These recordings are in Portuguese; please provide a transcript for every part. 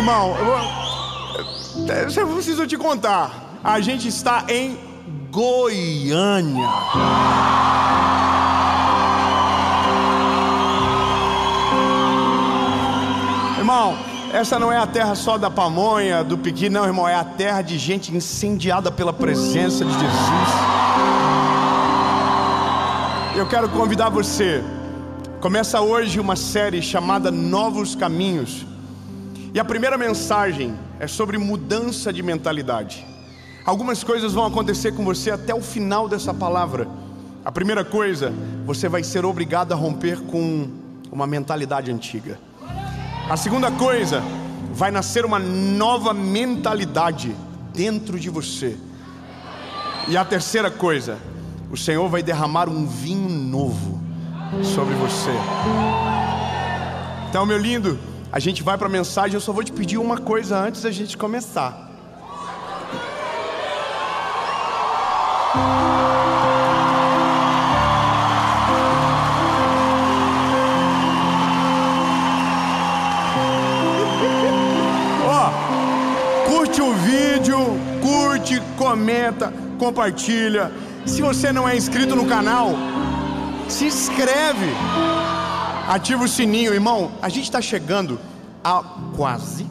Irmão, eu preciso te contar. A gente está em Goiânia. Irmão, essa não é a terra só da pamonha, do piqui, não, irmão. É a terra de gente incendiada pela presença de Jesus. Eu quero convidar você. Começa hoje uma série chamada Novos Caminhos. E a primeira mensagem é sobre mudança de mentalidade. Algumas coisas vão acontecer com você até o final dessa palavra. A primeira coisa, você vai ser obrigado a romper com uma mentalidade antiga. A segunda coisa, vai nascer uma nova mentalidade dentro de você. E a terceira coisa, o Senhor vai derramar um vinho novo sobre você. Então, meu lindo, a gente vai para a mensagem. Eu só vou te pedir uma coisa antes da gente começar. Curte o vídeo, curte, comenta, compartilha. Se você não é inscrito no canal, se inscreve, ativa o sininho, irmão. A gente está chegando a quase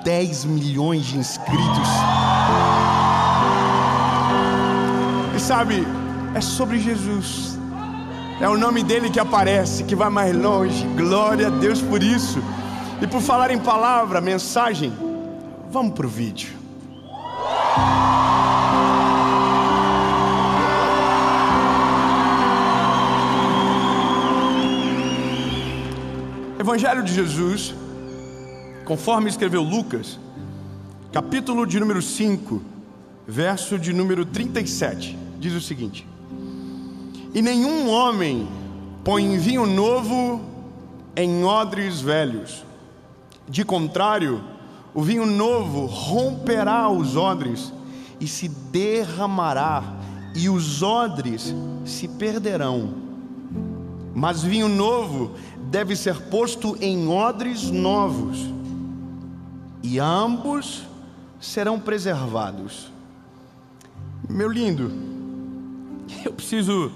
10 milhões de inscritos. E sabe, é sobre Jesus. É o nome dele que aparece, que vai mais longe. Glória a Deus por isso. E por falar em palavra, mensagem, vamos para o vídeo. Evangelho de Jesus, conforme escreveu Lucas, capítulo de número 5, verso de número 37, diz o seguinte: E nenhum homem põe vinho novo em odres velhos. De contrário, o vinho novo romperá os odres e se derramará, e os odres se perderão. Mas vinho novo deve ser posto em odres novos, e ambos serão preservados. Meu lindo, eu preciso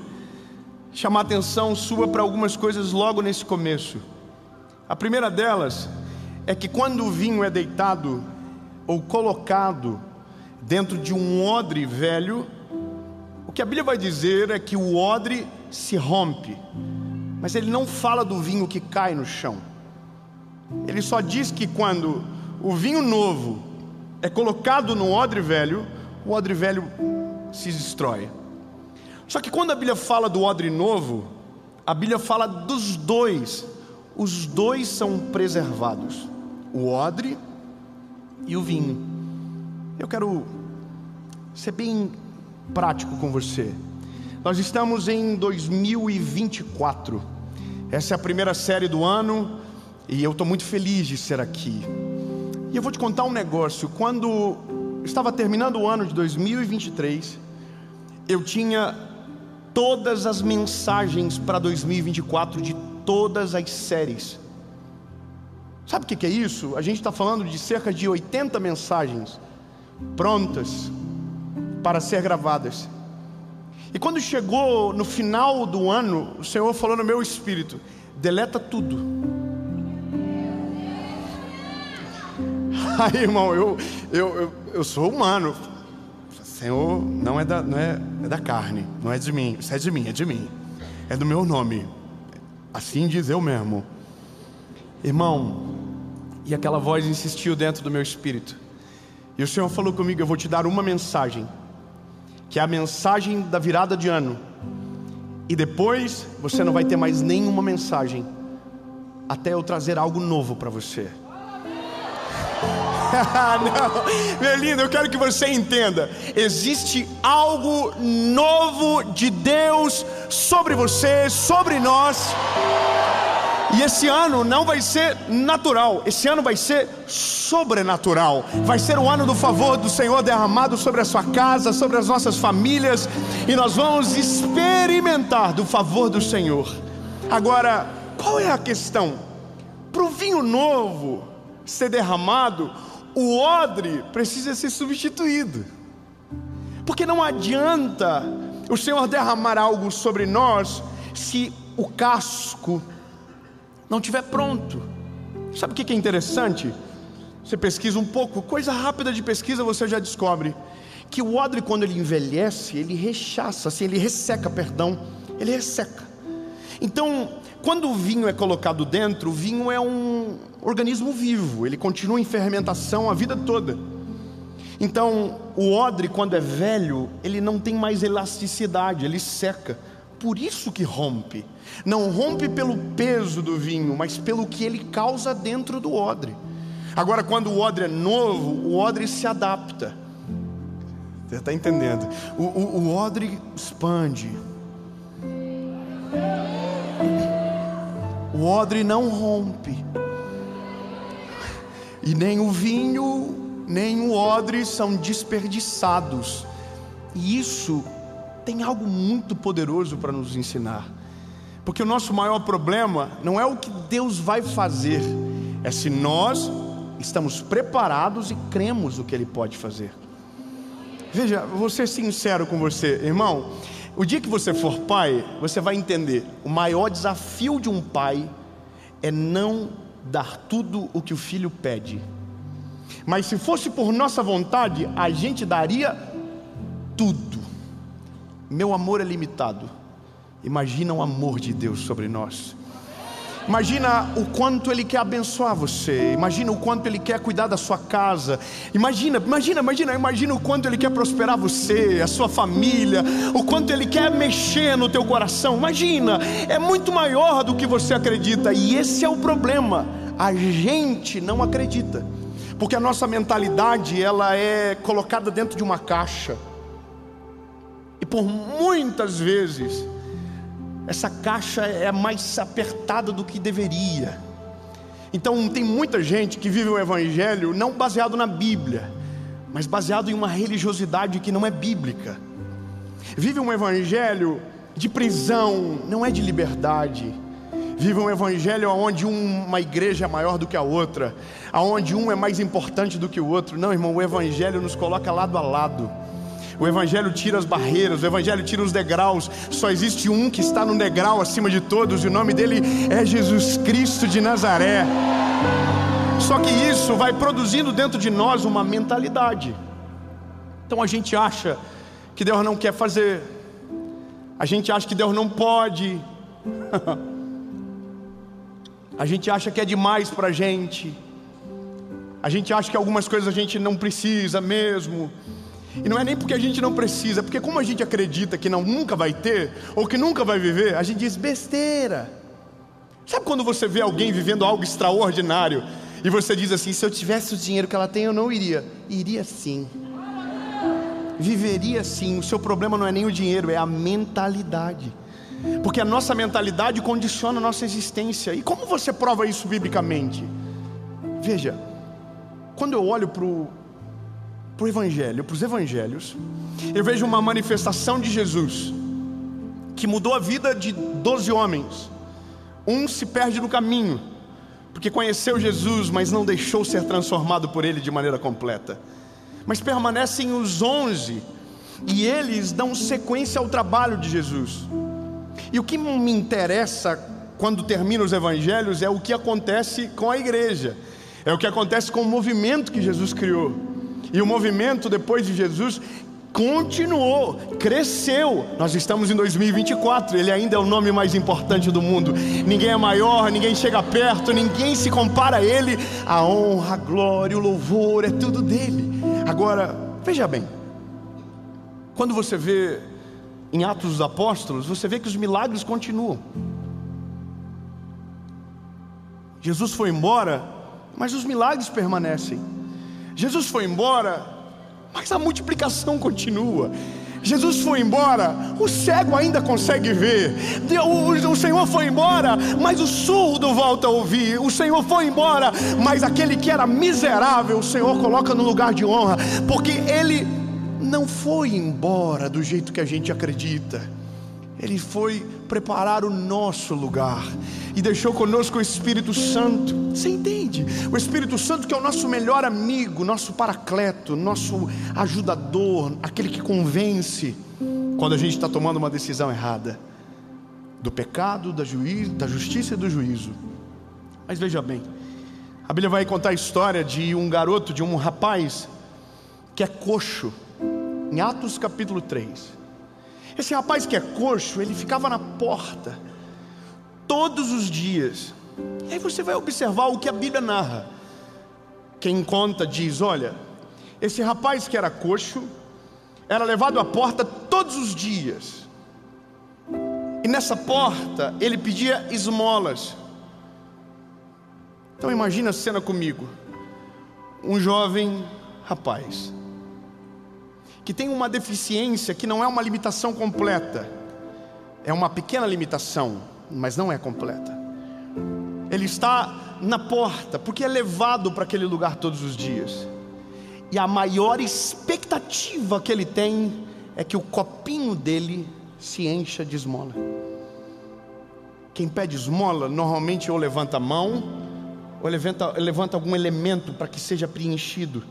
chamar a atenção sua para algumas coisas logo nesse começo. A primeira delas é que quando o vinho é deitado ou colocado dentro de um odre velho, o que a Bíblia vai dizer é que o odre se rompe. Mas ele não fala do vinho que cai no chão. Ele só diz que quando o vinho novo é colocado no odre velho, o odre velho se destrói. Só que quando a Bíblia fala do odre novo, a Bíblia fala dos dois. Os dois são preservados, o odre e o vinho. Eu quero ser bem prático com você. Nós estamos em 2024. Essa é a primeira série do ano e eu estou muito feliz de ser aqui. E eu vou te contar um negócio. Quando estava terminando o ano de 2023, eu tinha todas as mensagens para 2024 de todas as séries. Sabe o que é isso? A gente está falando de cerca de 80 mensagens prontas para ser gravadas. E quando chegou no final do ano, o Senhor falou no meu espírito: deleta tudo. Aí, irmão, eu sou humano. Senhor, não é da carne, não é de mim. Isso é de mim, é do meu nome. Assim diz eu mesmo. Irmão, e aquela voz insistiu dentro do meu espírito. E o Senhor falou comigo: eu vou te dar uma mensagem, que é a mensagem da virada de ano. E depois você não vai ter mais nenhuma mensagem, até eu trazer algo novo para você. Não, meu lindo, eu quero que você entenda. Existe algo novo de Deus sobre você, sobre nós. E esse ano não vai ser natural, esse ano vai ser sobrenatural. Vai ser o ano do favor do Senhor derramado sobre a sua casa, sobre as nossas famílias. E nós vamos experimentar do favor do Senhor. Agora, qual é a questão? Para o vinho novo ser derramado, o odre precisa ser substituído. Porque não adianta o Senhor derramar algo sobre nós se o casco não estiver pronto. Sabe o que é interessante? Você pesquisa um pouco, coisa rápida de pesquisa, você já descobre que o odre, quando ele envelhece, ele rechaça, assim, ele resseca. Então, quando o vinho é colocado dentro, o vinho é um organismo vivo, ele continua em fermentação a vida toda. Então, o odre, quando é velho, ele não tem mais elasticidade, ele seca. Por isso que rompe. Não rompe pelo peso do vinho, mas pelo que ele causa dentro do odre. Agora, quando o odre é novo, o odre se adapta. Você está entendendo? O odre expande. O odre não rompe. E nem o vinho, nem o odre são desperdiçados. E isso tem algo muito poderoso para nos ensinar. Porque o nosso maior problema não é o que Deus vai fazer, é se nós estamos preparados e cremos o que Ele pode fazer. Veja, vou ser sincero com você, irmão. O dia que você for pai, você vai entender. O maior desafio de um pai é não dar tudo o que o filho pede. Mas se fosse por nossa vontade, a gente daria tudo. Meu amor é limitado. Imagina o amor de Deus sobre nós. Imagina o quanto Ele quer abençoar você. Imagina o quanto Ele quer cuidar da sua casa. Imagina o quanto Ele quer prosperar você, a sua família. O quanto Ele quer mexer no teu coração. Imagina, é muito maior do que você acredita. E esse é o problema. A gente não acredita. Porque a nossa mentalidade, ela é colocada dentro de uma caixa. E por muitas vezes essa caixa é mais apertada do que deveria. Então tem muita gente que vive o evangelho não baseado na Bíblia, mas baseado em uma religiosidade que não é bíblica. Vive um evangelho de prisão, não é de liberdade. Vive um evangelho onde uma igreja é maior do que a outra, onde um é mais importante do que o outro. Não, irmão, o evangelho nos coloca lado a lado. O evangelho tira as barreiras, o evangelho tira os degraus. Só existe um que está no degrau acima de todos, e o nome dele é Jesus Cristo de Nazaré. Só que isso vai produzindo dentro de nós uma mentalidade. Então a gente acha que Deus não quer fazer, a gente acha que Deus não pode, a gente acha que é demais para a gente acha que algumas coisas a gente não precisa mesmo. E não é nem porque a gente não precisa, porque como a gente acredita que nunca vai ter, ou que nunca vai viver, a gente diz besteira. Sabe quando você vê alguém vivendo algo extraordinário, e você diz assim: se eu tivesse o dinheiro que ela tem, eu não iria. Iria sim. Viveria sim. O seu problema não é nem o dinheiro, é a mentalidade. Porque a nossa mentalidade condiciona a nossa existência. E como você prova isso biblicamente? Veja, quando eu olho para os evangelhos, eu vejo uma manifestação de Jesus que mudou a vida de 12 homens. Um se perde no caminho, porque conheceu Jesus, mas não deixou ser transformado por Ele de maneira completa. Mas permanecem os 11, e eles dão sequência ao trabalho de Jesus. E o que me interessa quando termino os evangelhos é o que acontece com a igreja, é o que acontece com o movimento que Jesus criou. E o movimento depois de Jesus continuou, cresceu. Nós estamos em 2024, ele ainda é o nome mais importante do mundo. Ninguém é maior, ninguém chega perto, ninguém se compara a ele. A honra, a glória, o louvor, é tudo dele. Agora, veja bem, quando você vê em Atos dos Apóstolos, você vê que os milagres continuam. Jesus foi embora, mas os milagres permanecem. Jesus foi embora, mas a multiplicação continua. Jesus foi embora, o cego ainda consegue ver. O Senhor foi embora, mas o surdo volta a ouvir. O Senhor foi embora, mas aquele que era miserável, o Senhor coloca no lugar de honra. Porque Ele não foi embora do jeito que a gente acredita. Ele foi preparar o nosso lugar. e deixou conosco o Espírito Santo. Você entende? O Espírito Santo, que é o nosso melhor amigo, nosso paracleto, nosso ajudador, aquele que convence quando a gente está tomando uma decisão errada, do pecado, da justiça e do juízo. Mas veja bem, a Bíblia vai contar a história de um garoto, de um rapaz que é coxo, em Atos capítulo 3. Esse rapaz que é coxo, ele ficava na porta todos os dias. E aí você vai observar o que a Bíblia narra. Quem conta diz: olha, esse rapaz que era coxo era levado à porta todos os dias, e nessa porta ele pedia esmolas. Então imagina a cena comigo. Um jovem rapaz que tem uma deficiência que não é uma limitação completa, é uma pequena limitação, mas não é completa. Ele está na porta porque é levado para aquele lugar todos os dias, e a maior expectativa que ele tem é que o copinho dele se encha de esmola. Quem pede esmola normalmente ou levanta a mão ou levanta algum elemento para que seja preenchido.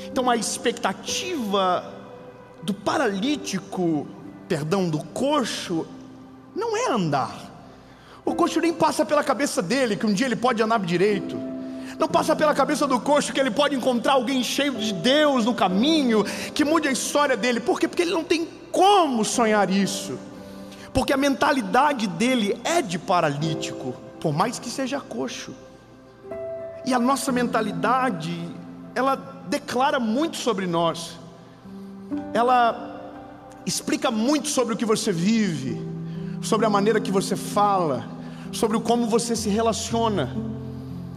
Então a expectativa do paralítico, do coxo, não é andar. O coxo nem passa pela cabeça dele que um dia ele pode andar direito. Não passa pela cabeça do coxo que ele pode encontrar alguém cheio de Deus no caminho, que mude a história dele. Por quê? Porque ele não tem como sonhar isso. Porque a mentalidade dele é de paralítico, por mais que seja coxo. E a nossa mentalidade, ela declara muito sobre nós. Ela explica muito sobre o que você vive, sobre a maneira que você fala, sobre como você se relaciona.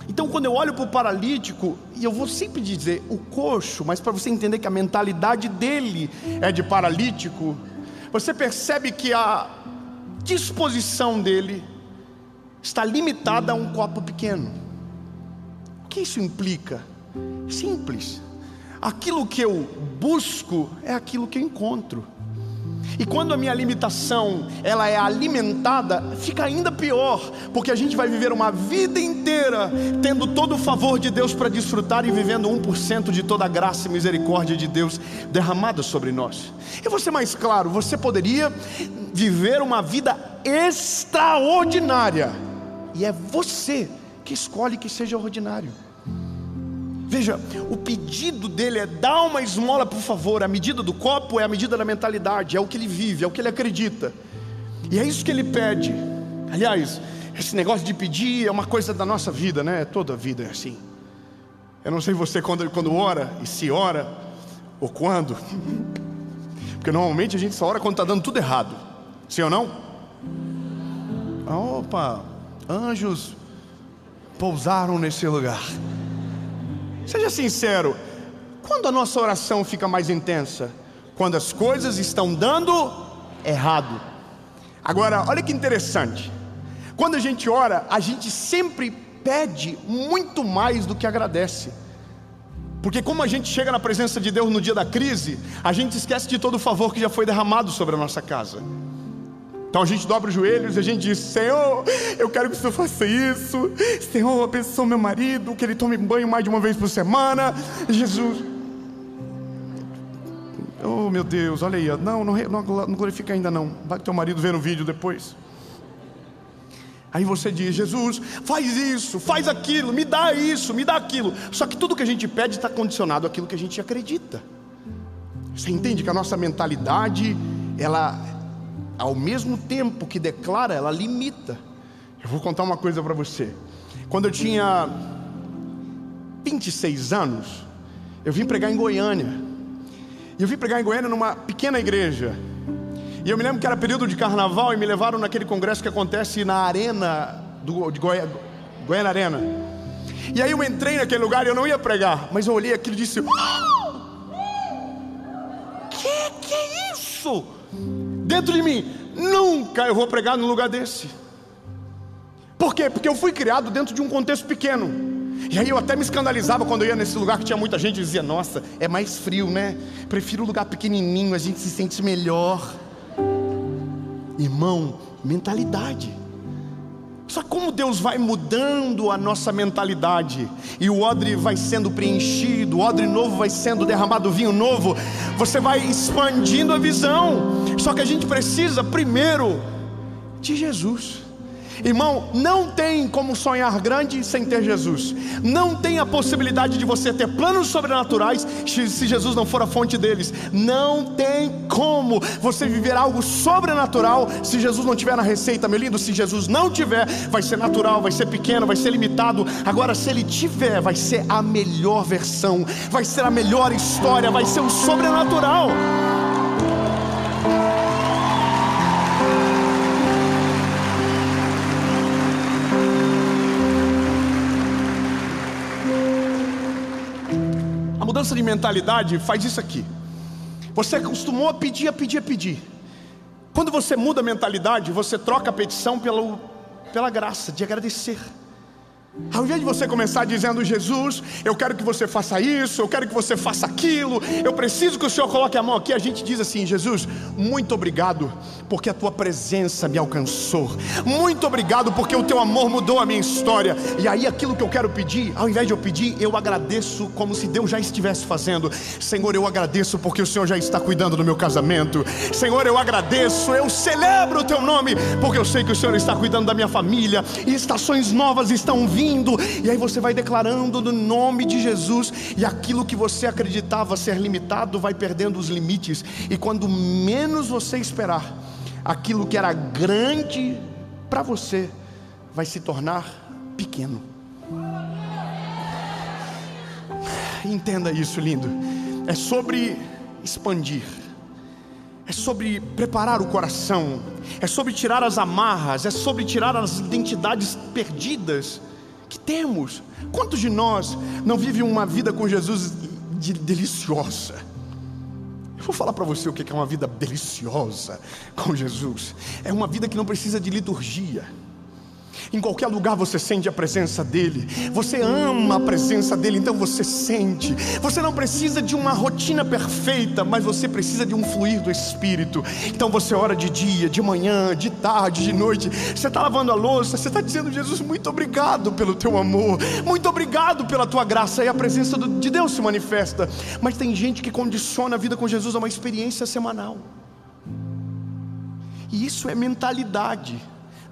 Então quando eu olho para o paralítico, e eu vou sempre dizer o coxo, mas para você entender que a mentalidade dele é de paralítico, você percebe que a disposição dele está limitada a um copo pequeno. O que isso implica? Simples. Aquilo que eu busco é aquilo que eu encontro. E quando a minha limitação ela é alimentada, fica ainda pior, porque a gente vai viver uma vida inteira tendo todo o favor de Deus para desfrutar e vivendo 1% de toda a graça e misericórdia de Deus derramada sobre nós. Eu vou ser mais claro, você poderia viver uma vida extraordinária, e é você que escolhe que seja ordinário. Veja, o pedido dele é: dá uma esmola por favor. A medida do copo é a medida da mentalidade, é o que ele vive, é o que ele acredita, e é isso que ele pede. Aliás, esse negócio de pedir é uma coisa da nossa vida, né? Toda a vida é assim. Eu não sei você quando ora, e se ora, ou quando, porque normalmente a gente só ora quando está dando tudo errado. Sim ou não? Opa, anjos pousaram nesse lugar. Seja sincero, quando a nossa oração fica mais intensa? Quando as coisas estão dando errado. Agora, olha que interessante. Quando a gente ora, a gente sempre pede muito mais do que agradece. Porque como a gente chega na presença de Deus no dia da crise, a gente esquece de todo o favor que já foi derramado sobre a nossa casa. Então a gente dobra os joelhos e a gente diz: Senhor, eu quero que o Senhor faça isso. Senhor, abençoa meu marido, que ele tome banho mais de uma vez por semana. Jesus, oh meu Deus, olha aí, não glorifica ainda não. Vai que teu marido vê no vídeo depois. Aí você diz: Jesus, faz isso, faz aquilo, me dá isso, me dá aquilo. Só que tudo que a gente pede está condicionado àquilo que a gente acredita. Você entende que a nossa mentalidade, ela, ao mesmo tempo que declara, ela limita. Eu vou contar uma coisa para você. Quando eu tinha 26 anos, eu vim pregar em Goiânia. E eu vim pregar em Goiânia numa pequena igreja. E eu me lembro que era período de carnaval e me levaram naquele congresso que acontece na arena de Goiânia Arena. E aí eu entrei naquele lugar e eu não ia pregar, mas eu olhei aquilo e disse: que é isso? Dentro de mim, nunca eu vou pregar num lugar desse. Por quê? Porque eu fui criado dentro de um contexto pequeno. E aí eu até me escandalizava quando eu ia nesse lugar que tinha muita gente e dizia: nossa, é mais frio, né? Prefiro um lugar pequenininho, a gente se sente melhor. Irmão, mentalidade. Só como Deus vai mudando a nossa mentalidade, e o odre vai sendo preenchido, o odre novo vai sendo derramado, vinho novo, você vai expandindo a visão. Só que a gente precisa primeiro de Jesus. Irmão, não tem como sonhar grande sem ter Jesus. Não tem a possibilidade de você ter planos sobrenaturais se Jesus não for a fonte deles. Não tem como você viver algo sobrenatural se Jesus não tiver na receita, meu lindo. Se Jesus não tiver, vai ser natural, vai ser pequeno, vai ser limitado. Agora, se Ele tiver, vai ser a melhor versão, vai ser a melhor história, vai ser o sobrenatural. A mudança de mentalidade faz isso aqui. Você acostumou a pedir, a pedir, a pedir. Quando você muda a mentalidade, você troca a petição pela graça de agradecer. Ao invés de você começar dizendo: Jesus, eu quero que você faça isso, eu quero que você faça aquilo, eu preciso que o Senhor coloque a mão aqui, a gente diz assim: Jesus, muito obrigado porque a tua presença me alcançou, muito obrigado porque o teu amor mudou a minha história. E aí aquilo que eu quero pedir, ao invés de eu pedir, eu agradeço como se Deus já estivesse fazendo. Senhor, eu agradeço porque o Senhor já está cuidando do meu casamento. Senhor, eu agradeço, eu celebro o teu nome porque eu sei que o Senhor está cuidando da minha família, e estações novas estão vindo. E aí você vai declarando no nome de Jesus, e aquilo que você acreditava ser limitado vai perdendo os limites, e quando menos você esperar, aquilo que era grande para você vai se tornar pequeno. Entenda isso, lindo. É sobre expandir, é sobre preparar o coração, é sobre tirar as amarras, é sobre tirar as identidades perdidas que temos. Quantos de nós não vivem uma vida com Jesus deliciosa? Eu vou falar para você o que é uma vida deliciosa com Jesus. É uma vida que não precisa de liturgia. Em qualquer lugar você sente a presença dEle, você ama a presença dEle, então você sente. Você não precisa de uma rotina perfeita, mas você precisa de um fluir do Espírito. Então você ora de dia, de manhã, de tarde, de noite. Você está lavando a louça, você está dizendo: Jesus, muito obrigado pelo teu amor, muito obrigado pela tua graça. E a presença de Deus se manifesta. Mas tem gente que condiciona a vida com Jesus a uma experiência semanal, e isso é mentalidade.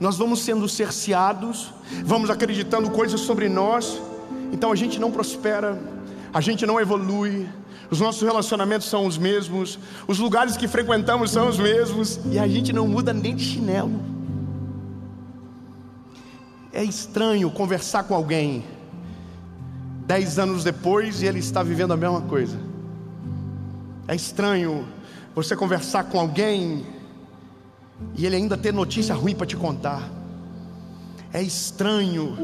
Nós vamos sendo cerceados, vamos acreditando coisas sobre nós, então a gente não prospera, a gente não evolui, os nossos relacionamentos são os mesmos, os lugares que frequentamos são os mesmos, e a gente não muda nem de chinelo. É estranho conversar com alguém 10 anos depois e ele está vivendo a mesma coisa. É estranho você conversar com alguém e ele ainda ter notícia ruim para te contar. É estranho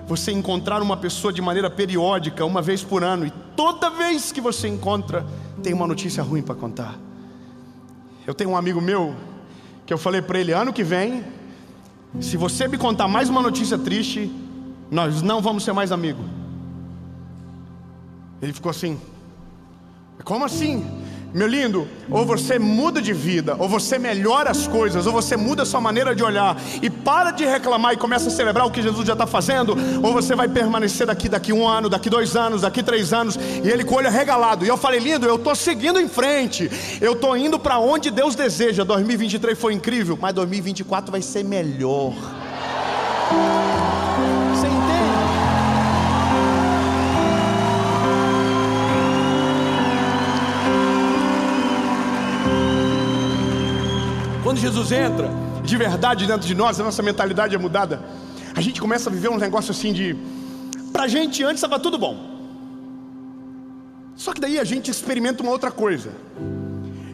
você encontrar uma pessoa de maneira periódica, uma vez por ano, e toda vez que você encontra, tem uma notícia ruim para contar. Eu tenho um amigo meu, que eu falei para ele: ano que vem, se você me contar mais uma notícia triste, nós não vamos ser mais amigos. Ele ficou assim: como assim? Meu lindo, ou você muda de vida, ou você melhora as coisas, ou você muda a sua maneira de olhar e para de reclamar e começa a celebrar o que Jesus já está fazendo, ou você vai permanecer daqui 1 ano, daqui 2 anos, daqui 3 anos. E ele com o olho regalado. E eu falei: lindo, eu estou seguindo em frente, eu estou indo para onde Deus deseja. 2023 foi incrível, mas 2024 vai ser melhor. Você entende? Quando Jesus entra de verdade dentro de nós, a nossa mentalidade é mudada. A gente começa a viver um negócio assim de... Pra gente antes estava tudo bom, só que daí a gente experimenta uma outra coisa.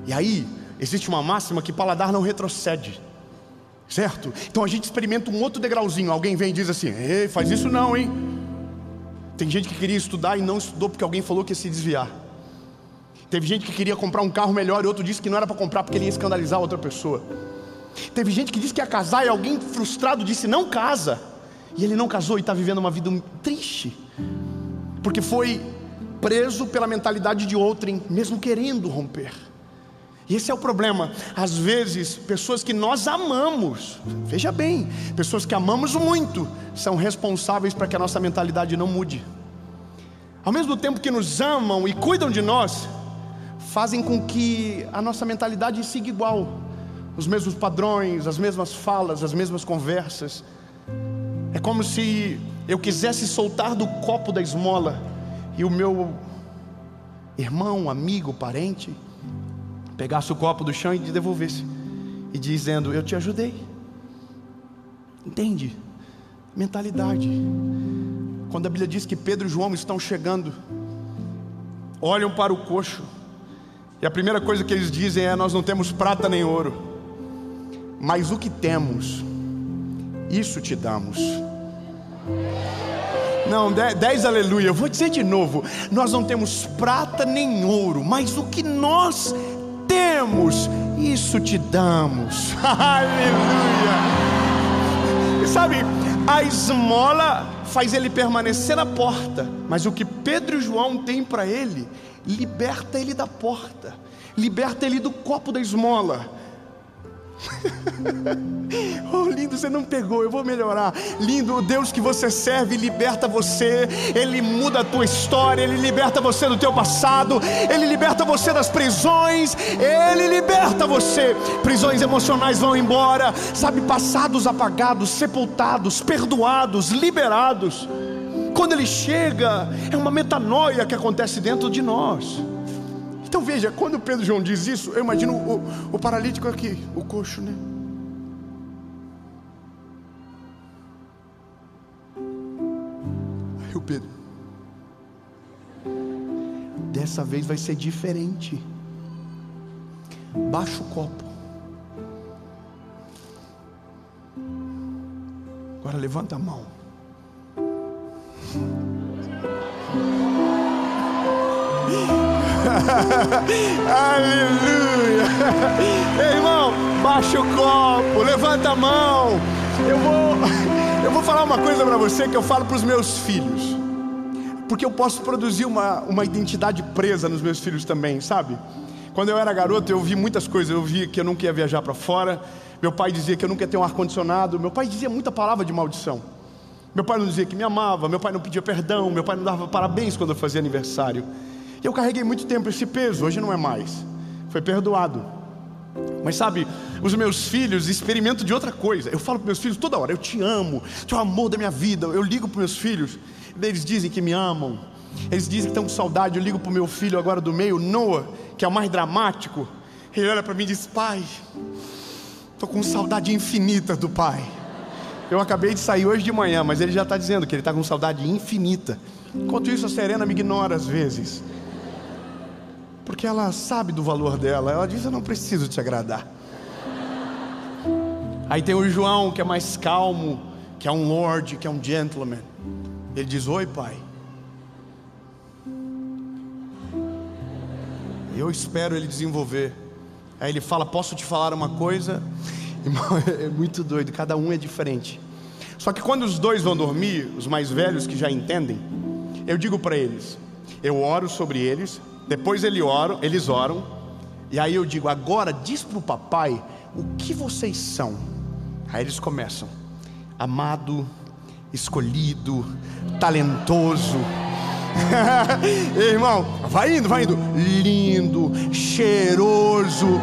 E aí existe uma máxima que paladar não retrocede, certo? Então a gente experimenta um outro degrauzinho. Alguém vem e diz assim: ei, faz isso não, hein? Tem gente que queria estudar e não estudou porque alguém falou que ia se desviar. Teve gente que queria comprar um carro melhor e outro disse que não era para comprar porque ele ia escandalizar outra pessoa. Teve gente que disse que ia casar e alguém frustrado disse: não casa. E ele não casou e está vivendo uma vida triste, porque foi preso pela mentalidade de outrem, mesmo querendo romper. E esse é o problema. Às vezes, pessoas que nós amamos, veja bem, pessoas que amamos muito, são responsáveis para que a nossa mentalidade não mude. Ao mesmo tempo que nos amam e cuidam de nós, fazem com que a nossa mentalidade siga igual. Os mesmos padrões, as mesmas falas, as mesmas conversas. É como se eu quisesse soltar do copo da esmola e o meu irmão, amigo, parente pegasse o copo do chão e devolvesse, e dizendo: eu te ajudei. Entende? Mentalidade. Quando a Bíblia diz que Pedro e João estão chegando, olham para o coxo, e a primeira coisa que eles dizem é: nós não temos prata nem ouro, mas o que temos, isso te damos. Não, 10 aleluia. Eu vou dizer de novo: nós não temos prata nem ouro, mas o que nós temos, isso te damos. Aleluia. E sabe, a esmola faz ele permanecer na porta, mas o que Pedro e João têm para ele, liberta ele da porta, liberta ele do copo da esmola. Oh, lindo, você não pegou, eu vou melhorar. Lindo, o Deus que você serve liberta você. Ele muda a tua história, Ele liberta você do teu passado, Ele liberta você das prisões, Ele liberta você. Prisões emocionais vão embora, sabe, passados apagados, sepultados, perdoados, liberados. Quando Ele chega, é uma metanoia que acontece dentro de nós. Então veja, quando Pedro e João diz isso, eu imagino o paralítico aqui, o coxo, né? Aí o Pedro: dessa vez vai ser diferente. Baixa o copo. Agora levanta a mão. Aleluia. Ei, irmão, baixa o copo, levanta a mão. Eu vou falar uma coisa para você que eu falo para os meus filhos, porque eu posso produzir uma identidade presa nos meus filhos também, sabe? Quando eu era garoto, eu vi muitas coisas. Eu vi que eu nunca ia viajar para fora. Meu pai dizia que eu nunca ia ter um ar-condicionado. Meu pai dizia muita palavra de maldição. Meu pai não dizia que me amava. Meu pai não pedia perdão. Meu pai não dava parabéns quando eu fazia aniversário. Eu carreguei muito tempo esse peso, hoje não é mais. Foi perdoado. Mas sabe, os meus filhos experimentam de outra coisa. Eu falo para meus filhos toda hora: eu te amo, tu é o amor da minha vida. Eu ligo para meus filhos, eles dizem que me amam, eles dizem que estão com saudade. Eu ligo para o meu filho agora do meio, Noah, que é o mais dramático. Ele olha para mim e diz: pai, estou com saudade infinita do pai. Eu acabei de sair hoje de manhã, mas ele já está dizendo que ele está com saudade infinita. Enquanto isso, a Serena me ignora às vezes, porque ela sabe do valor dela. Ela diz: eu não preciso te agradar. Aí tem o João, que é mais calmo, que é um lord, que é um gentleman. Ele diz: oi, pai. Eu espero ele desenvolver. Aí ele fala: posso te falar uma coisa? Irmão, é muito doido, cada um é diferente. Só que quando os dois vão dormir, os mais velhos que já entendem, eu digo para eles, eu oro sobre eles, depois eles oram, e aí eu digo: agora diz para o papai o que vocês são. Aí eles começam: amado, escolhido, talentoso. Irmão, vai indo, lindo, cheiroso.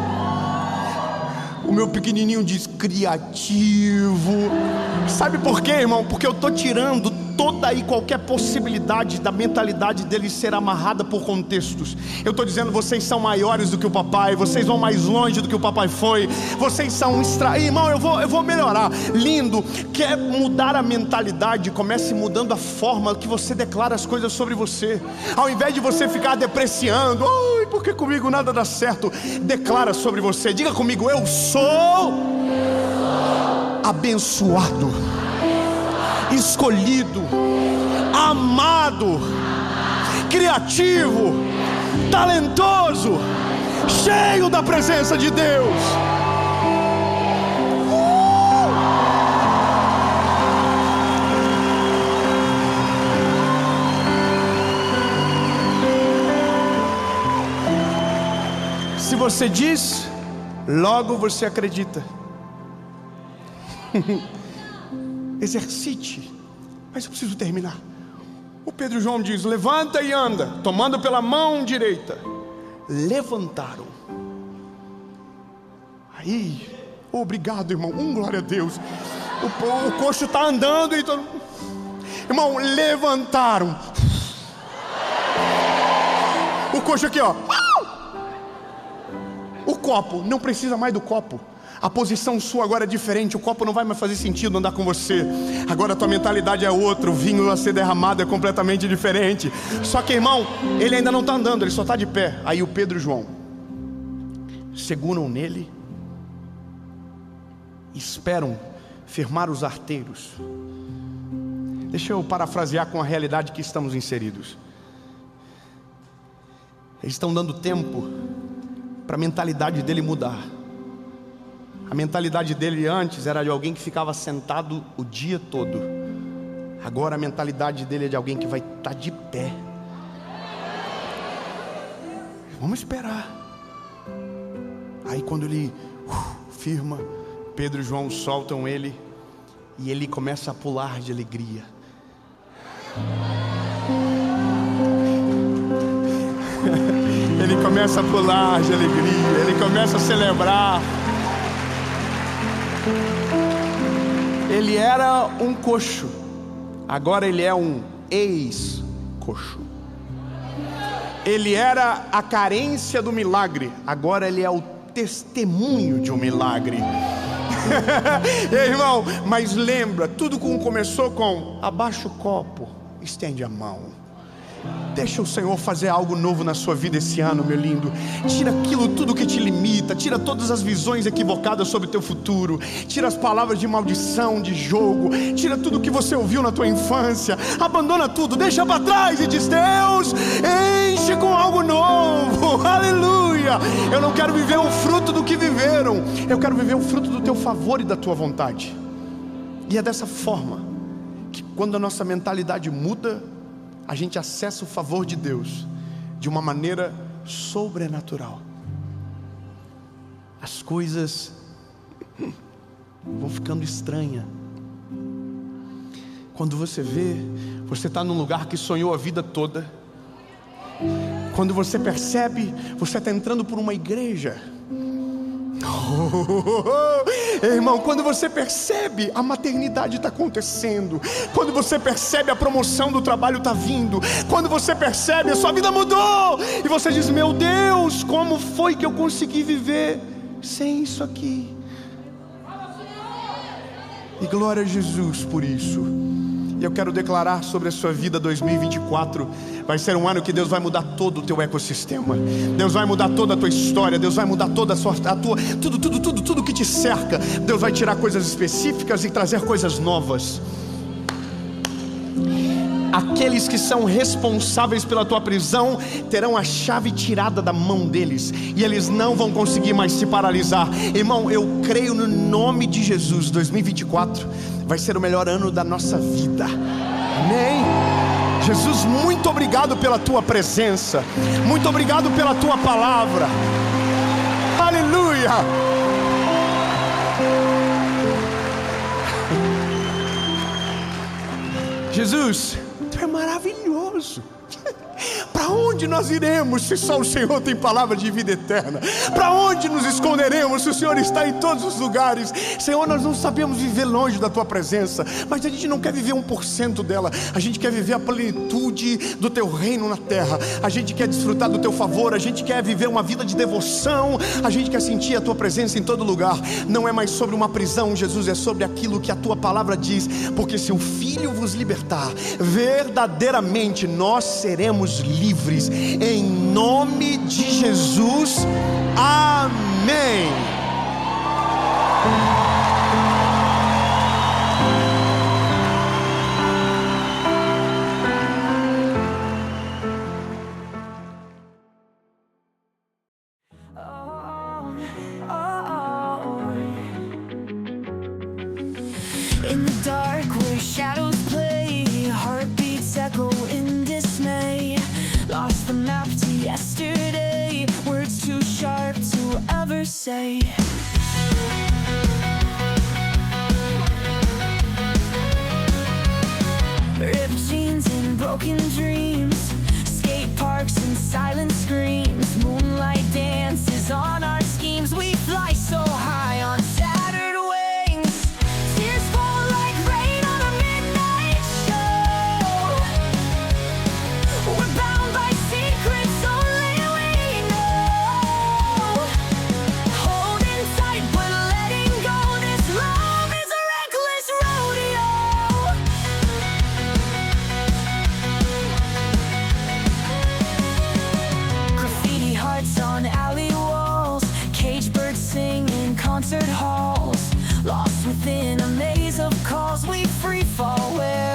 O meu pequenininho diz: criativo. Sabe por quê, irmão? Porque eu estou tirando toda e qualquer possibilidade da mentalidade deles ser amarrada por contextos. Eu estou dizendo: vocês são maiores do que o papai, vocês vão mais longe do que o papai foi, vocês são Irmão, eu vou melhorar. Lindo. Quer mudar a mentalidade? Comece mudando a forma que você declara as coisas sobre você. Ao invés de você ficar depreciando: ai, porque comigo nada dá certo, declara sobre você. Diga comigo: eu sou abençoado, escolhido, amado, criativo, talentoso, cheio da presença de Deus. Se você diz, logo você acredita. Exercite. Mas eu preciso terminar. O Pedro e João diz: levanta e anda, tomando pela mão direita. Levantaram. Aí, obrigado, irmão. Glória a Deus. O coxo está andando e todo... Irmão, levantaram. O coxo aqui, ó. O copo, não precisa mais do copo. A posição sua agora é diferente. O copo não vai mais fazer sentido andar com você. Agora a tua mentalidade é outra. O vinho a ser derramado é completamente diferente. Só que, irmão, ele ainda não está andando, ele só está de pé. Aí o Pedro e João seguram nele, esperam firmar os arteiros. Deixa eu parafrasear com a realidade que estamos inseridos. Eles estão dando tempo para a mentalidade dele mudar. A mentalidade dele antes era de alguém que ficava sentado o dia todo. Agora a mentalidade dele é de alguém que vai estar de pé. Vamos esperar. Aí quando ele firma, Pedro e João soltam ele e ele começa a pular de alegria. Ele começa a pular de alegria, ele começa a celebrar. Ele era um coxo, agora ele é um ex-coxo. Ele era a carência do milagre, agora ele é o testemunho de um milagre. Irmão, mas lembra, tudo começou com: abaixa o copo, estende a mão. Deixa o Senhor fazer algo novo na sua vida esse ano, meu lindo. Tira aquilo tudo que te limita. Tira todas as visões equivocadas sobre o teu futuro. Tira as palavras de maldição, de jogo. Tira tudo que você ouviu na tua infância. Abandona tudo, deixa para trás e diz: Deus, enche com algo novo. Aleluia. Eu não quero viver o fruto do que viveram. Eu quero viver o fruto do teu favor e da tua vontade. E é dessa forma que, quando a nossa mentalidade muda, a gente acessa o favor de Deus de uma maneira sobrenatural. As coisas vão ficando estranhas. Quando você vê, você está num lugar que sonhou a vida toda. Quando você percebe, você está entrando por uma igreja. Irmão, quando você percebe, a maternidade está acontecendo. Quando você percebe, a promoção do trabalho está vindo. Quando você percebe, a sua vida mudou. E você diz: meu Deus, como foi que eu consegui viver sem isso aqui? E glória a Jesus por isso. E eu quero declarar sobre a sua vida 2024. Vai ser um ano que Deus vai mudar todo o teu ecossistema. Deus vai mudar toda a tua história. Deus vai mudar toda tudo que te cerca. Deus vai tirar coisas específicas e trazer coisas novas. Aqueles que são responsáveis pela tua prisão terão a chave tirada da mão deles, e eles não vão conseguir mais se paralisar. Irmão, eu creio no nome de Jesus, 2024 vai ser o melhor ano da nossa vida. Amém? Jesus, muito obrigado pela tua presença. Muito obrigado pela tua palavra. Aleluia. Jesus, tu é maravilhoso. Para onde nós iremos se só o Senhor tem palavra de vida eterna? Para onde nos esconderemos se o Senhor está em todos os lugares? Senhor, nós não sabemos viver longe da tua presença, mas a gente não quer viver 1% dela. A gente quer viver a plenitude do teu reino na terra. A gente quer desfrutar do teu favor. A gente quer viver uma vida de devoção. A gente quer sentir a tua presença em todo lugar. Não é mais sobre uma prisão, Jesus, é sobre aquilo que a tua palavra diz. Porque se o Filho vos libertar, verdadeiramente nós seremos livres. Em nome de Jesus, amém. In the dark where shadows play, heartbeats echo in dismay. Lost the map to yesterday, words too sharp to say. Ripped jeans and broken dreams, skate parks and silent screams, moonlight dances on our schemes. We fly so high on shattered wings, tears fall like rain on a midnight show. We're bound by secrets only we know, holding tight but letting go. This love is a reckless rodeo. Graffiti hearts on alley walls, cage birds sing in concert halls, lost within a maze of calls. We free fall where